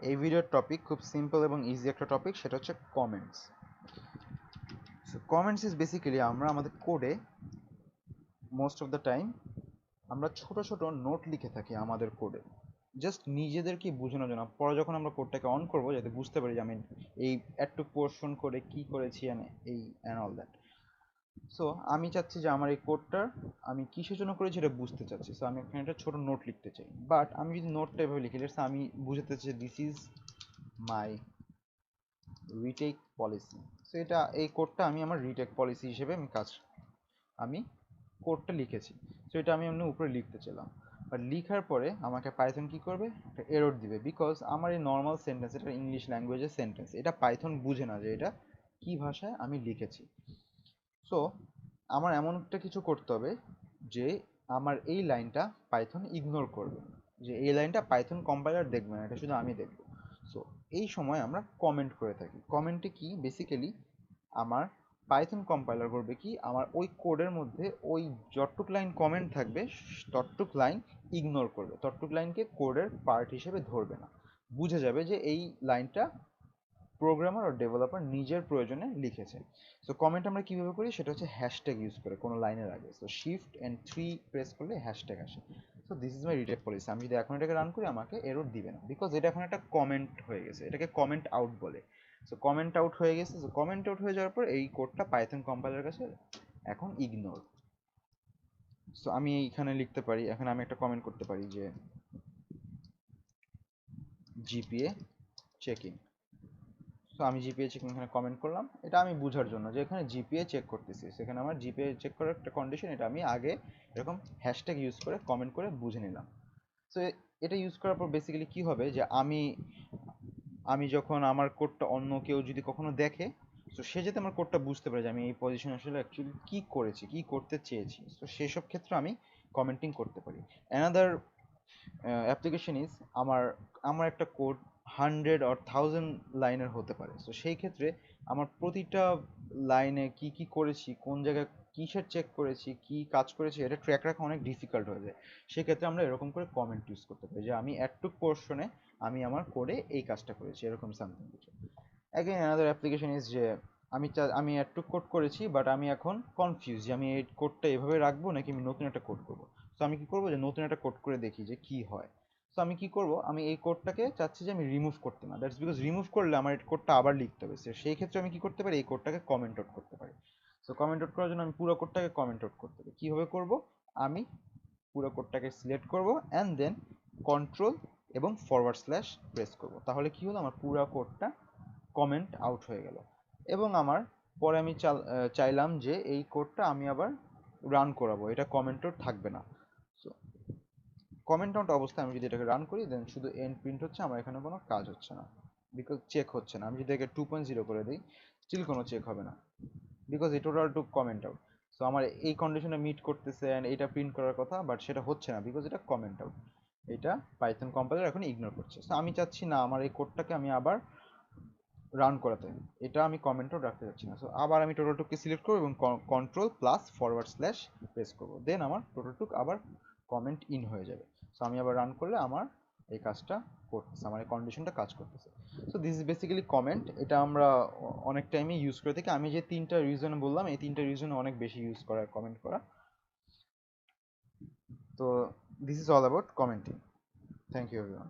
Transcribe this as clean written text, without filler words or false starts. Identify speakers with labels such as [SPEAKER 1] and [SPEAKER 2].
[SPEAKER 1] এই ভিডিওর টপিক খুব সিম্পল এবং ইজি একটা টপিক, সেটা হচ্ছে comments. So comments is basically আমরা আমাদের কোডে মোস্ট অফ দ্য টাইম আমরা ছোট ছোট নোট লিখে থাকি আমাদের কোডে, জাস্ট নিজেদেরকে বোঝানোর জন্য। পরে যখন আমরা কোডটাকে অন করবো যাতে বুঝতে পারি যে আমি এই একটু পোর্শন করে কি করেছি এই অ্যান্ড অল দ্যাট। সো আমি চাচ্ছি যে আমার এই কোডটার আমি কিসের জন্য করেছি এটা বুঝতে চাচ্ছি। সো আমি এখানে একটা ছোট নোট লিখতে চাই, বাট আমি যদি নোটটা এভাবে লিখি, আমি বুঝাতে চাই this is my retake policy. So এই কোডটা আমি আমার রিটেক পলিসি হিসেবে আমি কোডটা লিখেছি। সো এটা আমি এমনি উপরে লিখতে চাইলাম, বাট লিখার পরে আমাকে পাইথন কি করবে, একটা এরর দিবে, বিকজ আমার এই নর্মাল সেন্টেন্স, এটা ইংলিশ ল্যাঙ্গুয়েজের সেন্টেন্স, এটা পাইথন বুঝে না যে এটা কি ভাষায় আমি লিখেছি। সো আমার এমন একটা কিছু করতে হবে যে আমার এই লাইনটা পাইথন ইগনোর করবে, যে এই লাইনটা পাইথন কম্পাইলার দেখবে না, এটা শুধু আমি দেখব। সো এই সময় আমরা কমেন্ট করে থাকি। কমেন্টে কি বেসিক্যালি আমার পাইথন কম্পাইলার করবে কি, আমার ওই কোডের মধ্যে ওই যতটুক লাইন কমেন্ট থাকবে ততটুক লাইন ইগনোর করবে, ততটুক লাইনকে কোডের পার্ট হিসেবে ধরবে না। বুঝে যাবে যে এই লাইনটা প্রোগ্রামার ও ডেভেলপার নিজের প্রয়োজনে লিখেছে। সো কমেন্ট আমরা কীভাবে করি, সেটা হচ্ছে হ্যাশট্যাগ ইউজ করে কোনো লাইনের আগে। সো শিফট অ্যান্ড 3 প্রেস করলে হ্যাশট্যাগ আসে। So this is my retake policy. আমি যদি এখন এটাকে রান করি আমাকে এরর দিবে না, বিকজ এটা এখন একটা কমেন্ট হয়ে গেছে, এটাকে কমেন্ট আউট বলে। সো কমেন্ট আউট হয়ে গেছে। সো কমেন্ট আউট হয়ে যাওয়ার পর এই কোডটা পাইথন কম্পাইলারের কাছে এখন ইগনোর। সো আমি এইখানে লিখতে পারি, এখন আমি একটা কমেন্ট করতে পারি যে জিপিএ চেকিং। সো আমি জিপিএ চেক এখানে কমেন্ট করলাম, এটা আমি বোঝার জন্য যে এখানে জিপিএ চেক করতেছি, সেখানে আমার জিপিএ চেক করার একটা কন্ডিশন, এটা আমি আগে এরকম হ্যাশট্যাগ ইউজ করে কমেন্ট করে বুঝে নিলাম। সো এটা ইউজ করার পর বেসিক্যালি কী হবে যে আমি যখন আমার কোডটা অন্য কেউ যদি কখনো দেখে, তো সে যাতে আমার কোডটা বুঝতে পারে যে আমি এই পজিশনে আসলে অ্যাকচুয়ালি কী করেছি, কী করতে চেয়েছি। তো সেসব ক্ষেত্রে আমি কমেন্টিং করতে পারি। অ্যানাদার অ্যাপ্লিকেশন ইজ আমার একটা কোড 100 or 1000 লাইনের হতে পারে। সো সেই ক্ষেত্রে আমার প্রতিটা লাইনে কি কি করেছি, কোন জায়গায় কিসের চেক করেছি, কি কাজ করেছি, এটা ট্র্যাক রাখা অনেক ডিফিকাল্ট হয়ে যায়। সেক্ষেত্রে আমরা এরকম করে কমেন্ট ইউজ করতে পারি যে আমি এটুক পোর্শনে আমি আমার কোডে এই কাজটা করেছি, এরকম সামথিং কিছু। অ্যাগেন অ্যানাদার অ্যাপ্লিকেশন ইজ যে আমি এটুক কোড করেছি, বাট আমি এখন কনফিউজ যে আমি এই কোডটা এভাবে রাখবো নাকি আমি নতুন একটা কোড করবো। সো আমি কি করবো, যে নতুন একটা কোড করে দেখি যে কি হয়। সো আমি কি করব, আমি এই কোডটাকে চাচ্ছি যে আমি রিমুভ করতে না, দ্যাটস বিকজ রিমুভ করলে আমার এই কোডটা আবার লিখতে হবে। সেই ক্ষেত্রে আমি কি করতে পারি, এই কোডটাকে কমেন্ট আউট করতে পারি। সো কমেন্ট আউট করার জন্য আমি পুরো কোডটাকে কমেন্ট আউট করতে পারি। কীভাবে করব, আমি পুরো কোডটাকে সিলেক্ট করব অ্যান্ড দেন কন্ট্রোল এবং ফরওয়ার্ড স্ল্যাশ প্রেস করব। তাহলে কি হলো, আমার পুরো কোডটা কমেন্ট আউট হয়ে গেল। এবং আমার পরে আমি চাইলাম যে এই কোডটা আমি আবার রান করাবো, এটা কমেন্ট আউট থাকবে না। সো কমেন্ট আউট অবস্থায় আমি যদি এটাকে রান করি, দেন শুধু এন্ড প্রিন্ট হচ্ছে, আমার এখানে কোনো কাজ হচ্ছে না, বিকজ চেক হচ্ছে না। আমি যদি একে 2.0 করে দিই, স্টিল কোনো চেক হবে না, বিকজ এই total two comment out. So আমার এই কন্ডিশনে মিট করতেছে অ্যান্ড এইটা প্রিন্ট করার কথা, বাট সেটা হচ্ছে না, বিকজ এটা কমেন্ট আউট। এটা পাইথন কম্পাইলার এখন ইগনোর করছে। সো আমি চাচ্ছি না আমার এই কোডটাকে আমি আবার রান করাতে, এটা আমি কমেন্ট আউট রাখতে চাচ্ছি না। সো আবার আমি টোটাল টুককে সিলেক্ট করবো এবং control plus forward slash press করবো, দেন আমার টোটাল টুক আবার কমেন্ট ইন হয়ে যাবে। সো আমি আবার রান করলে আমার এই কাজটা করতেছে, আমার এই কন্ডিশনটা কাজ করতেছে। So this is basically comment. এটা আমরা অনেক টাইমে ইউজ করে থাকি। আমি যে 3টা রিজনে বললাম, এই 3টা রিজনে অনেক বেশি ইউজ করা কমেন্ট করা। তো this is all about commenting. Thank you everyone.